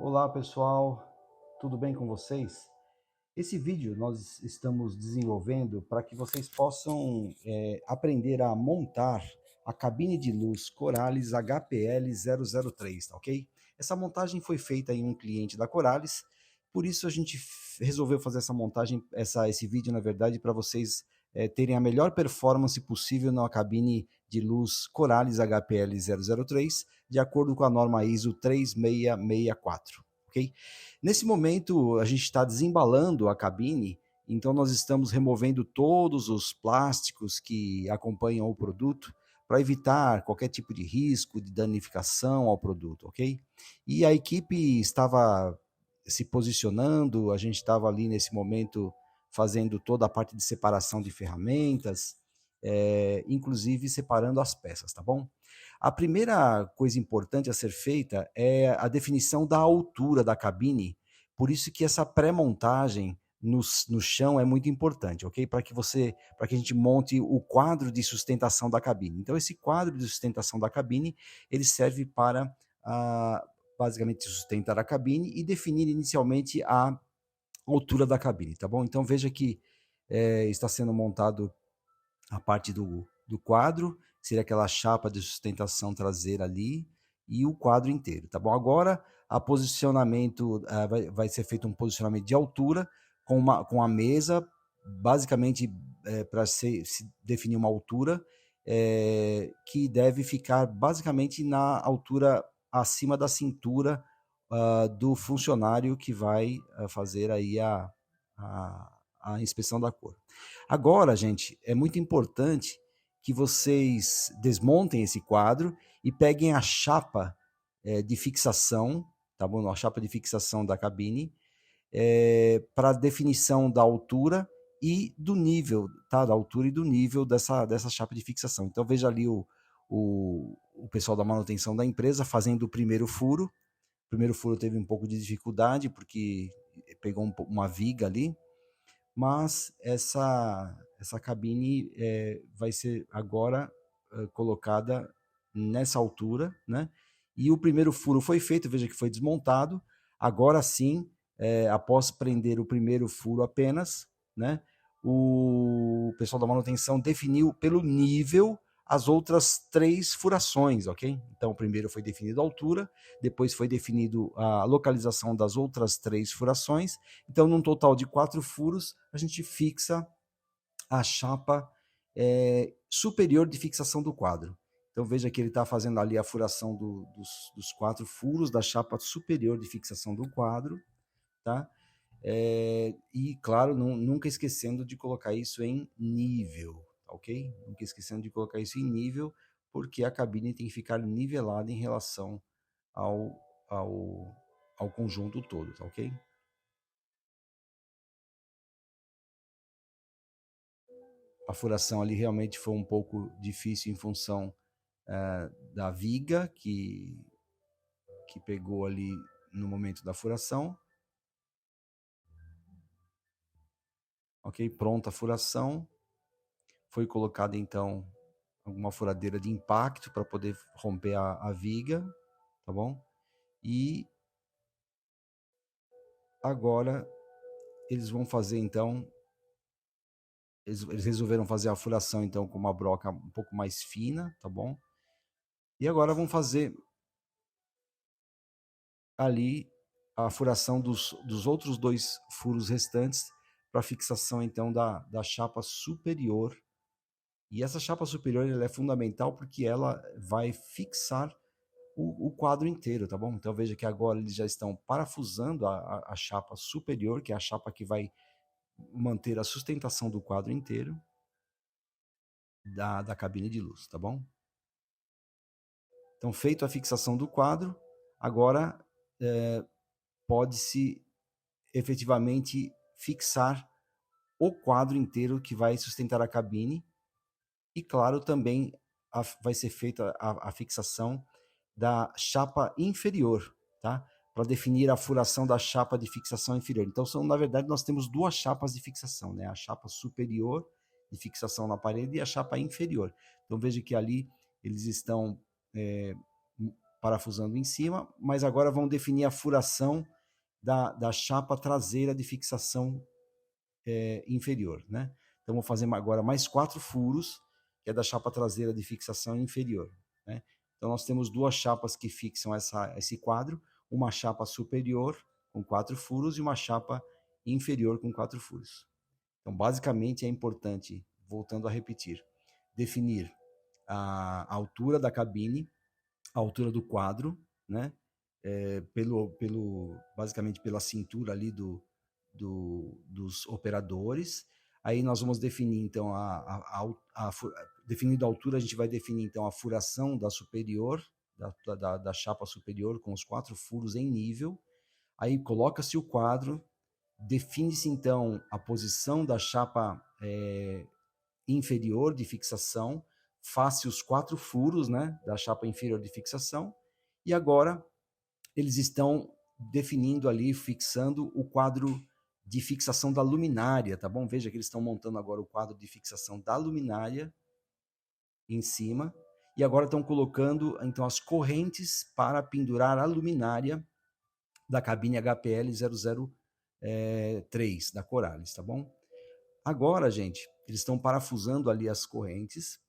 Olá pessoal, tudo bem com vocês? Esse vídeo nós estamos desenvolvendo para que vocês possam aprender a montar a cabine de luz Corales HPL003, tá ok? Essa montagem foi feita em um cliente da Corales, por isso a gente resolveu fazer essa montagem, esse vídeo na verdade, para vocês terem a melhor performance possível na cabine de luz Corales HPL003, de acordo com a norma ISO 3664, ok? Nesse momento, a gente está desembalando a cabine, então nós estamos removendo todos os plásticos que acompanham o produto para evitar qualquer tipo de risco de danificação ao produto, ok? E a equipe estava se posicionando, a gente estava ali nesse momento fazendo toda a parte de separação de ferramentas, inclusive separando as peças, tá bom? A primeira coisa importante a ser feita é a definição da altura da cabine, por isso que essa pré-montagem no chão é muito importante, ok? Para que a gente monte o quadro de sustentação da cabine. Então, esse quadro de sustentação da cabine, ele serve para basicamente sustentar a cabine e definir inicialmente a altura da cabine, tá bom? Então, veja que está sendo montado a parte do quadro, seria aquela chapa de sustentação traseira ali, e o quadro inteiro, tá bom? Agora, a posicionamento, vai ser feito um posicionamento de altura, com a mesa, basicamente, para se definir uma altura, que deve ficar basicamente na altura acima da cintura do funcionário que vai fazer aí a inspeção da cor. Agora, gente, é muito importante que vocês desmontem esse quadro e peguem a chapa de fixação, tá bom? A chapa de fixação da cabine, para definição da altura e do nível, tá? Da altura e do nível dessa chapa de fixação. Então, veja ali o pessoal da manutenção da empresa fazendo o primeiro furo. O primeiro furo teve um pouco de dificuldade, porque pegou uma viga ali, mas essa cabine vai ser agora colocada nessa altura, né? E o primeiro furo foi feito, veja que foi desmontado. Agora sim, após prender o primeiro furo apenas, né? O pessoal da manutenção definiu pelo nível as outras 3 furações, ok? Então, primeiro foi definido a altura, depois foi definido a localização das outras 3 furações. Então, num total de 4 furos, a gente fixa a chapa superior de fixação do quadro. Então, veja que ele está fazendo ali a furação dos 4 furos da chapa superior de fixação do quadro, tá? E, claro, nunca esquecendo de colocar isso em nível, ok? Nunca esquecendo de colocar isso em nível, porque a cabine tem que ficar nivelada em relação ao, ao, ao conjunto todo, tá ok? A furação ali realmente foi um pouco difícil em função da viga que pegou ali no momento da furação. Ok, pronta a furação. Foi colocada então alguma furadeira de impacto para poder romper a viga, tá bom? E agora eles vão fazer então, eles resolveram fazer a furação então com uma broca um pouco mais fina, tá bom? E agora vão fazer ali a furação dos outros 2 furos restantes para fixação então da chapa superior. E essa chapa superior ela é fundamental porque ela vai fixar o quadro inteiro, tá bom? Então veja que agora eles já estão parafusando a chapa superior, que é a chapa que vai manter a sustentação do quadro inteiro da cabine de luz, tá bom? Então, feito a fixação do quadro, agora pode-se efetivamente fixar o quadro inteiro que vai sustentar a cabine e, claro, também vai ser feita a fixação da chapa inferior, tá? Para definir a furação da chapa de fixação inferior. Então, na verdade, nós temos 2 chapas de fixação, né? A chapa superior de fixação na parede e a chapa inferior. Então, veja que ali eles estão parafusando em cima, mas agora vão definir a furação da chapa traseira de fixação inferior, né? Então, vou fazer agora mais 4 furos, que é da chapa traseira de fixação inferior, né? Então, nós temos 2 chapas que fixam esse quadro, uma chapa superior com 4 furos e uma chapa inferior com 4 furos. Então, basicamente, é importante, voltando a repetir, definir a altura da cabine, a altura do quadro, né? Basicamente pela cintura ali dos operadores. Aí nós vamos definir, então, definindo a altura, a gente vai definir, então, a furação da superior, da chapa superior, com os 4 furos em nível. Aí coloca-se o quadro, define-se, então, a posição da chapa inferior de fixação, faz-se os 4 furos, né, da chapa inferior de fixação, e agora eles estão definindo ali, fixando o quadro de fixação da luminária, tá bom? Veja que eles estão montando agora o quadro de fixação da luminária em cima, e agora estão colocando, então, as correntes para pendurar a luminária da cabine HPL 003 da Corales, tá bom? Agora, gente, eles estão parafusando ali as correntes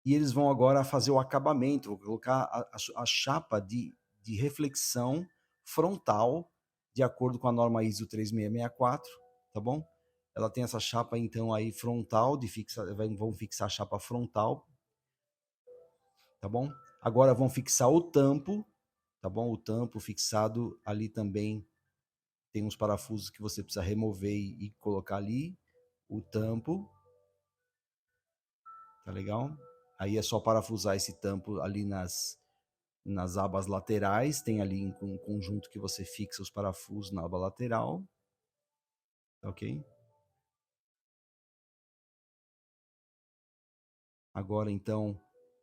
e eles vão agora fazer o acabamento, vou colocar a chapa de reflexão frontal, de acordo com a norma ISO 3664, tá bom? Ela tem essa chapa, então, aí frontal, vão fixar a chapa frontal, tá bom? Agora vão fixar o tampo, tá bom? O tampo fixado ali também tem uns parafusos que você precisa remover e colocar ali, o tampo, tá legal? Aí é só parafusar esse tampo ali nas abas laterais, tem ali um conjunto que você fixa os parafusos na aba lateral, ok? Agora, então,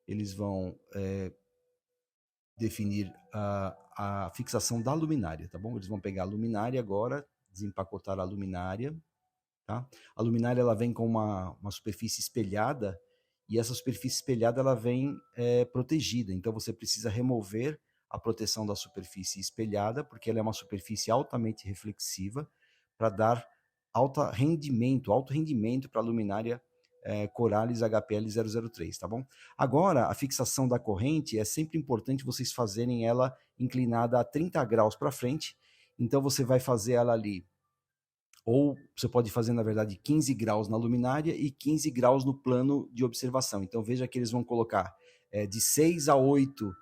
eles vão definir a fixação da luminária, tá bom? Eles vão pegar a luminária agora, desempacotar a luminária, tá? A luminária, ela vem com uma superfície espelhada, e essa superfície espelhada, ela vem protegida, então você precisa remover a proteção da superfície espelhada, porque ela é uma superfície altamente reflexiva, para dar alto rendimento para a luminária Corales HPL 003, tá bom? Agora, a fixação da corrente, é sempre importante vocês fazerem ela inclinada a 30 graus para frente, então você vai fazer ela ali, ou você pode fazer, na verdade, 15 graus na luminária e 15 graus no plano de observação. Então, veja que eles vão colocar de 6 a 8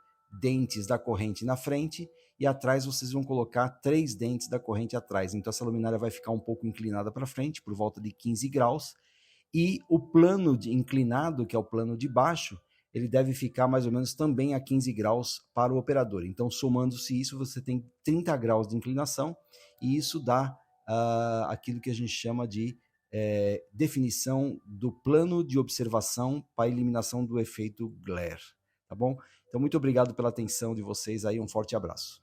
dentes da corrente na frente, e atrás vocês vão colocar 3 dentes da corrente atrás. Então, essa luminária vai ficar um pouco inclinada para frente, por volta de 15 graus, e o plano inclinado, que é o plano de baixo, ele deve ficar mais ou menos também a 15 graus para o operador. Então, somando-se isso, você tem 30 graus de inclinação, e isso dá aquilo que a gente chama de definição do plano de observação para a eliminação do efeito glare, tá bom? Então, muito obrigado pela atenção de vocês aí, um forte abraço.